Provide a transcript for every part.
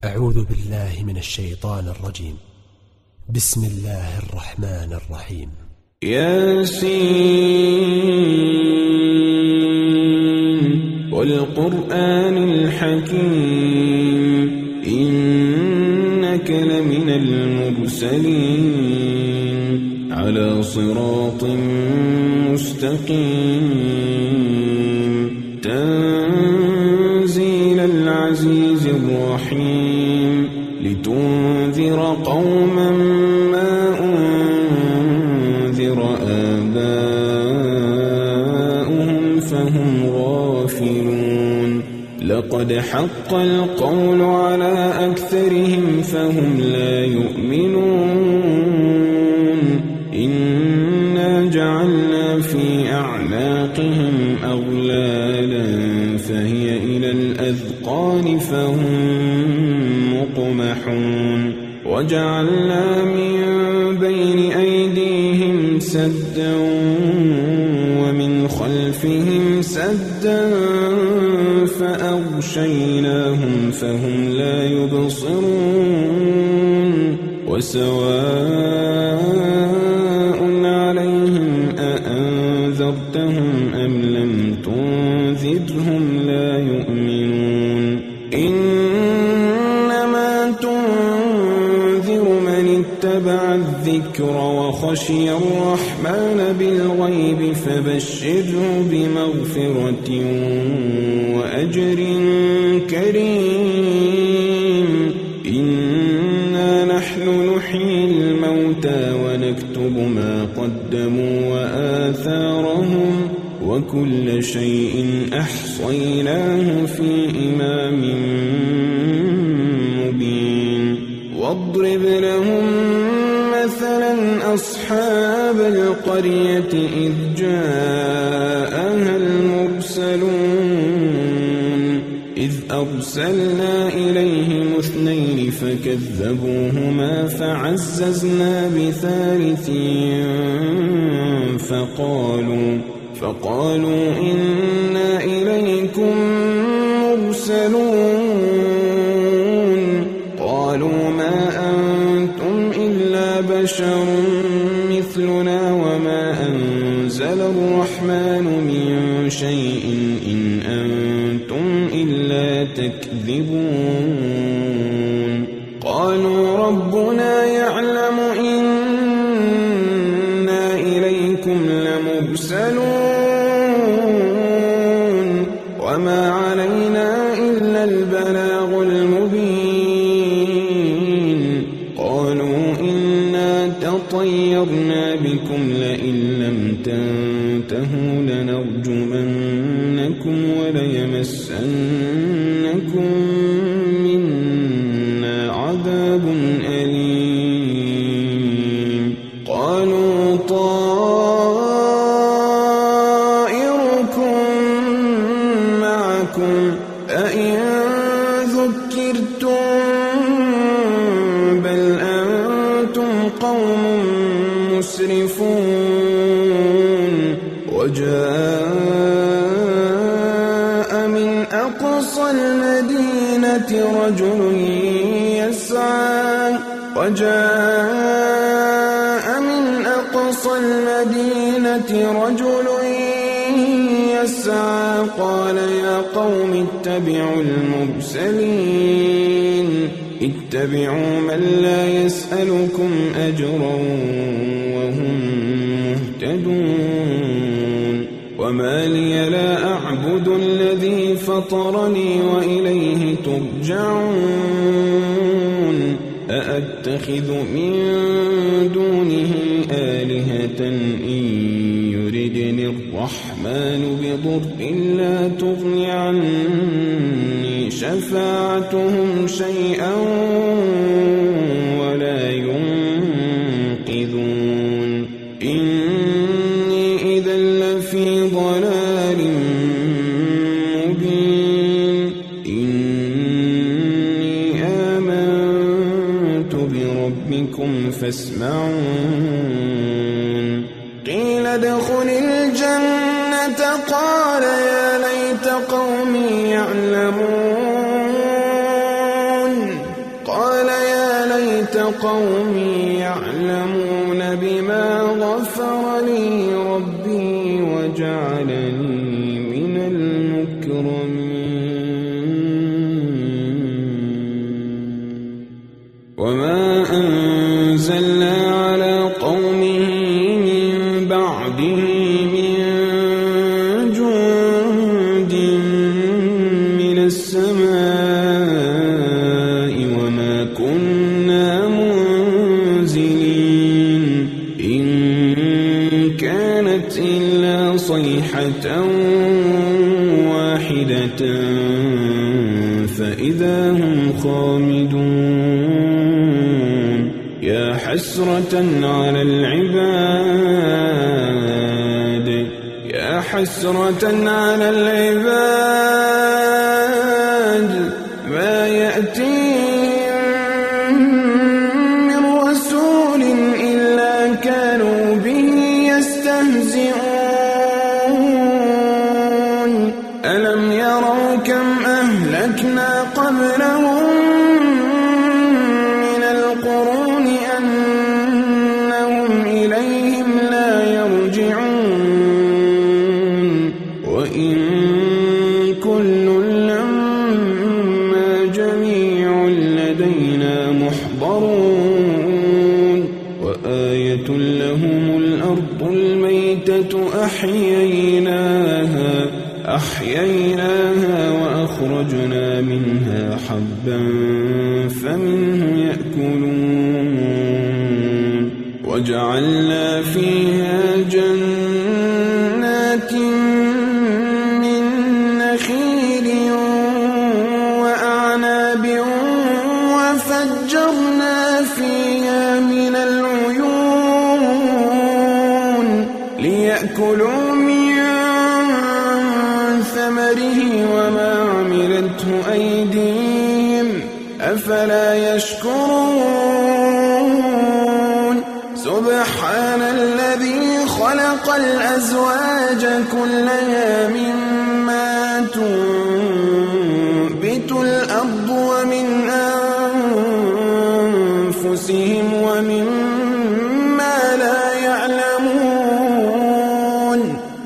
أعوذ بالله من الشيطان الرجيم. بسم الله الرحمن الرحيم. ياسين والقرآن الحكيم إنك لمن المرسلين على صراط مستقيم تنزيل العزيز الرحيم لتنذر قوما ما أنذر آباؤهم فهم غافلون لقد حق القول على أكثرهم فهم لا يؤمنون إنا جعلنا في أعناقهم أغلالا فهي إلى الأذقان فهم مقمحون وجعلنا من بين أيديهم سدا ومن خلفهم سدا فأغشيناهم فهم لا يبصرون وسواء عليهم أأنذرتهم أم لم تنذرهم لا يؤمنون إنما تنذر من اتبع الذكر وخشي الرحمن بالغيب فبشره بمغفرة وأجر كريم إنا نحن نحيي الموتى ونكتب ما قدموا وآثارهم وكل شيء أحصيناه في إمام مبين واضرب لهم مثلا أصحاب القرية إذ جاءها المرسلون إذ أرسلنا إليهم اثنين فكذبوهما فعززنا بثالث فقالوا إنا إليكم مرسلون قالوا ما أنتم إلا بشر مثلنا وما أنزل الرحمن من شيء إن أنتم إلا تكذبون قالوا ربنا يعلم إنا إليكم لمرسلون وما علينا إلا البلاغ المبين قالوا إنا تطيرنا بكم لئن لم تنتهوا لنرجمنكم وليمسنكم منا عذاب أليم قالوا طائركم معكم أئن ذكرتم بل أنتم قوم مسرفون وجاء من أقصى المدينة رجل يسعى قال يا قوم اتبعوا المرسلين اتبعوا من لا يسألكم أجرا وهم مهتدون وما لي لا أعبد الذي فطرني وإليه ترجعون أأتخذ من دونه آلهة إن يردني الرحمن بضر لا تغن عني شفاعتهم شيئا ولا ينقذون إني إذا لفي ضلال مبين إني آمنت بربكم فاسمعون قيل ادخل الجنة قال يا ليت قومي يعلمون قال يا ليت قومي يعلمون بما غفر لي ربي وجعلني من المكرمين وما أنزلنا على قومه من بعده من جند من السماء وما كنا منزلين إن كانت إلا صيحة واحدة فإذا هم خامدون يا حسرة على العباد يا حسرة على العباد ما يأتيهم من رسول إلا كانوا به يستهزئون ألم يروا كم أهلكنا قبلهم من القرون أنهم إليهم لا يرجعون وإن كل لما جميع لدينا محضرون وآية لهم الأرض الميتة أحييناها وأخرجنا منها حبا فمنه يأكلون وجعلنا فيها جنات من نخيل وأعناب وفجرنا فيها من العيون ليأكلوا من ثمره وما عملته أيديهم أفلا يشكرون سبحان الذي خلق الأزواج كلها مما تنبت الأرض ومن أنفسهم ومما لا يعلمون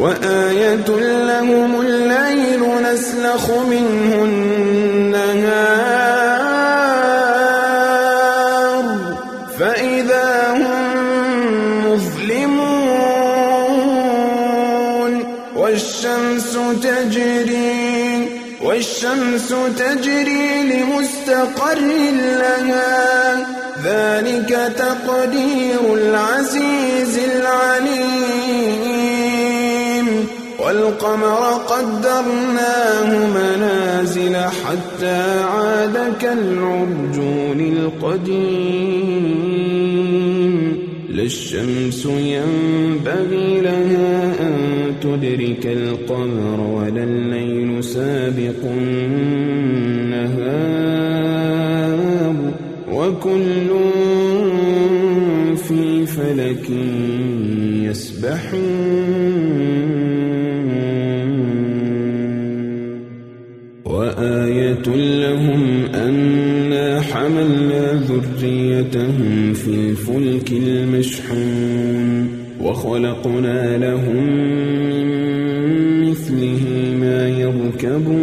وآية لهم الليل نسلخ منه النهار فإذا هم مظلمون والشمس تجري لمستقر لها ذلك تقدير العزيز العليم والقمر قدرناه منازل حتى عاد كالعرجون القديم لا الشمس ينبغي لها أن تدرك القمر ولا الليل سابق النهار وكل في فلك يسبحون وآية لهم أنا حملنا ذريتهم في الفلك المشحون وخلقنا لهم من مثله ما يركبون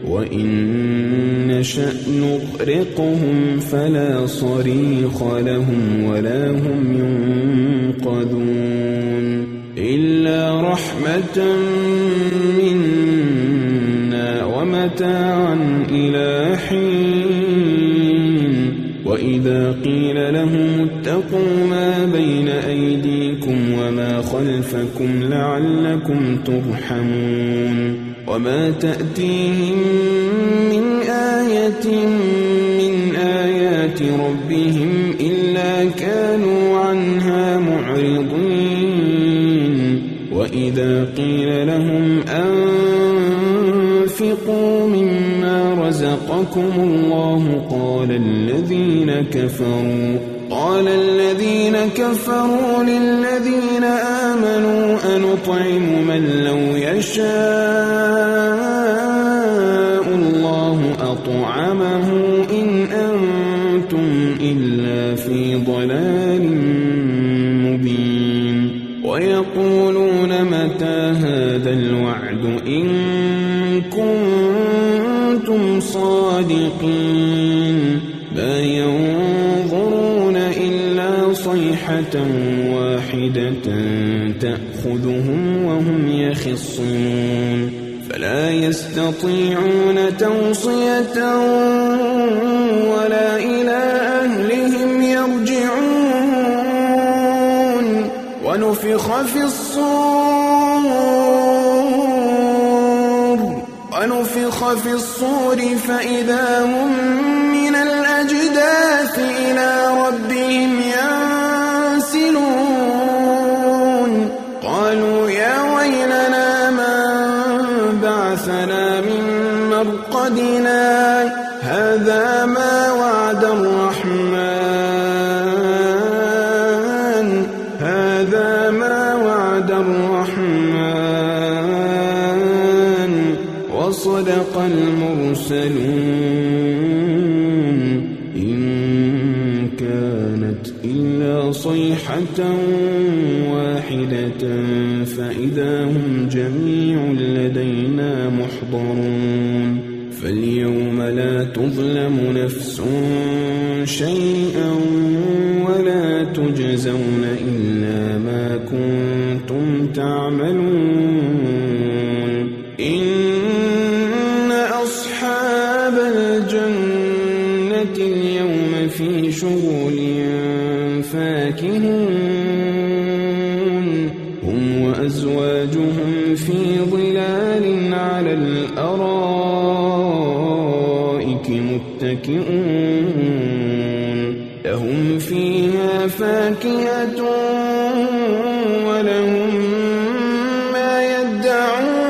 وإن نشأ نغرقهم فلا صريخ لهم ولا هم ينقذون إلا رحمة منا ومتاعا إلى حين وإذا قيل لهم اتقوا ما بين أيديكم وما خلفكم لعلكم ترحمون وما تأتيهم من آية من آيات ربهم إلا كانوا عنها معرضين وإذا قيل لهم أنفقوا مما رزقكم الله قال الذين كفروا للذين آمنوا أنطعم من لو يشاء الله وطعمه إن أنتم إلا في ضلال مبين ويقولون متى هذا الوعد إن كنتم صادقين لا ينظرون إلا صيحة واحدة تأخذهم وهم يخصون فلا يستطيعون توصية ولا إلى أهلهم يرجعون ونفخ في الصور فإذا هم من الأجداث إلى ربهم ينسلون قالوا يا ويلنا من بعثنا من مرقدنا هذا ما وعد الرحمن وصدق المرسلون إن كانت إلا صيحة واحدة فإذا هم جميع لدينا محضرون فاليوم لا تظلم نفس شيئا ولا تجزون إلا ما كنتم تعملون إن أصحاب الجنة اليوم في شغل فاكهون هم وأزواجهم في ظلال على الأرائك متكئون لهم فيها فاكهة ولهم ما يدعون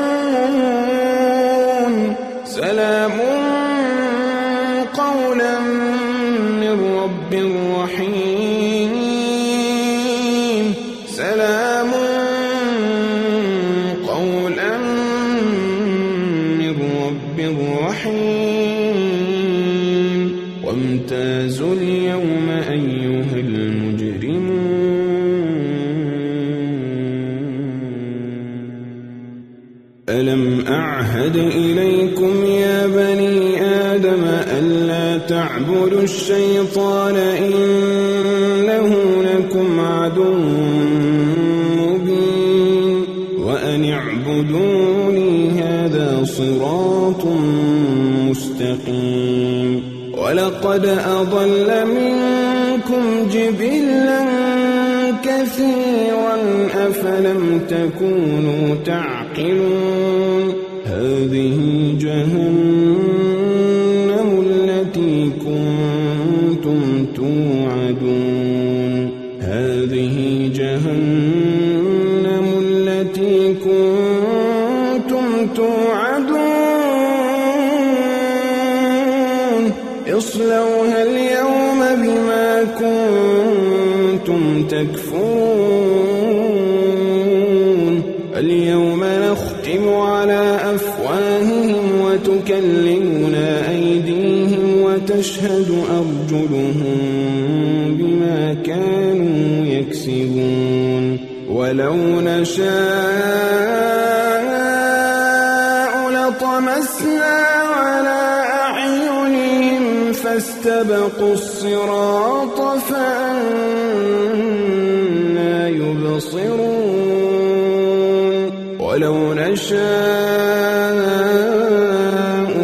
سلام قولا من رب رحيم سلام قولا من رب رحيم وامتازوا اليوم أيها المجرمون ألم أعهد إليكم يا بني آدم ألا تعبدوا الشيطان إنه لكم عدو مبين وأن اعبدوني هذا صراط مستقيم ولقد أضل منكم جبلا كثيرا أفلم تكونوا تعقلون هذه جهنم التي كنتم توعدون هذه جهنم التي كنتم توعدون اصلوها اليوم بما كنتم تكفرون اليوم نختم على أفواههم وتكلمنا أيديهم وتشهد أرجلهم بما كانوا يكسبون ولو نشاء لطمسنا على أعينهم فاستبقوا الصراط فأنى يبصرون ولو نشاء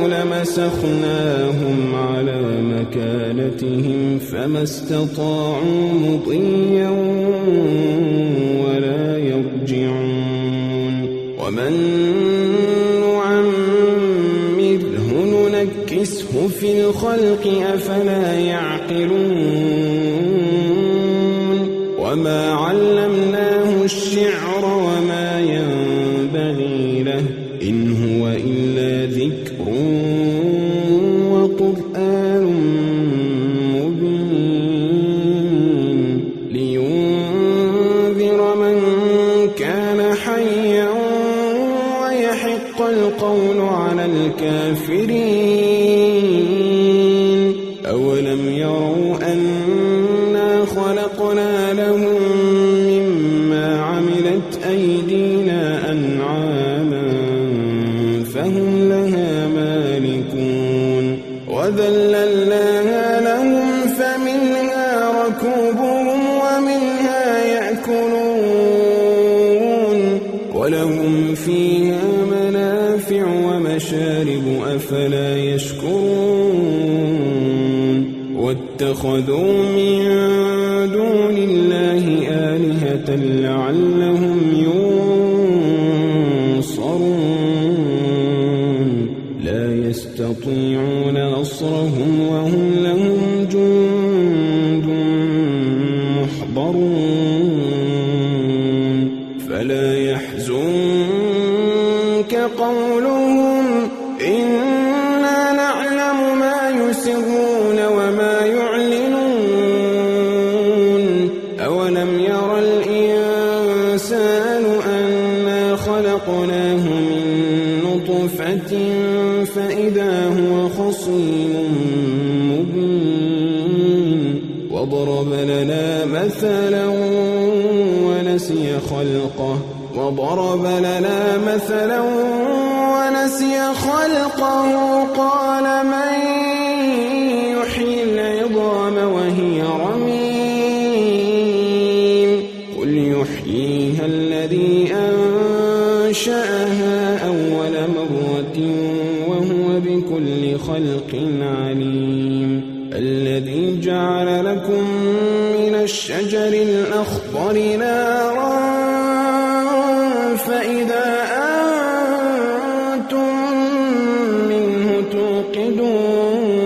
لمسخناهم على مكانتهم فما استطاعوا مضيا ولا يرجعون ومن نعمره ننكسه في الخلق أفلا يعقلون وما علمناه الشعر وما ينبغي له إن هو إلا ذكر وقرآن مبين لينذر من كان حيا ويحق القول على الكافرين أولم يروا أنا خلقنا لهم مما عملت أيدينا أنعاما فهم لها مالكون وذللناها لهم فمنها ركوبهم ومنها يأكلون ولهم فيها منافع ومشارب أفلا يشكرون واتخذوا من دون الله آلهة لعلهم ينصرون لا يستطيعون نصرهم وهم لهم جند محضرون فلا يحزنك قولهم إنا نعلم ما يسرون وما يعلنون أولم ير الإنسان أنا خلقناه من نطفة فإذا هو خصيم مبين وضرب لنا مثلا ونسي خلقه قال من يحيي العظام وهي رميم قل يحييها الذي أنشأها أول مرة وهو بكل خلق عليم الذي جعل لكم من الشجر الأخضر نارا فإذا أنتم منه توقدون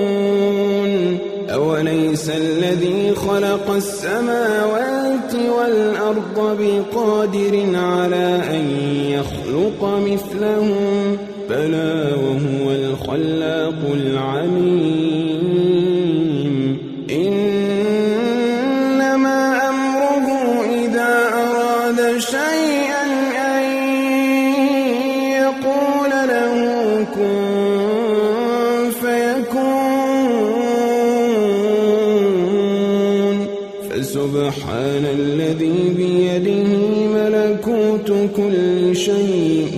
أوليس الذي خلق السماوات والأرض بقادر على أن يخلق مثلهم بلى وهو الخلاق العليم إنما أمره إذا أراد شيئا أن يقول له كن فيكون فسبحان الذي بيده ملكوت كل شيء